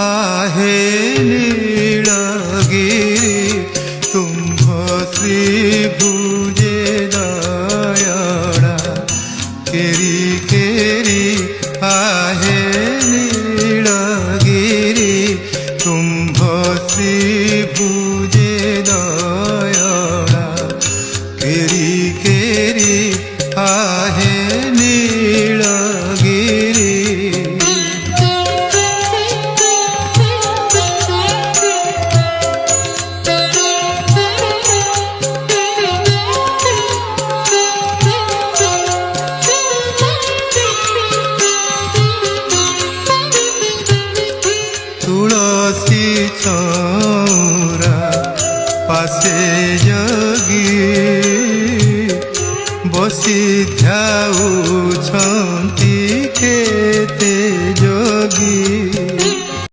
आहे नीलगिरी तुम्भ श्री भुजे दयड़ा केरी केरी आहे नीलगिरी तुम्भ श्री भुजे दयड़ा केरी केरी आहे नीलगिरी तुलसी चौरा पासे जगी बसी ध्याउछ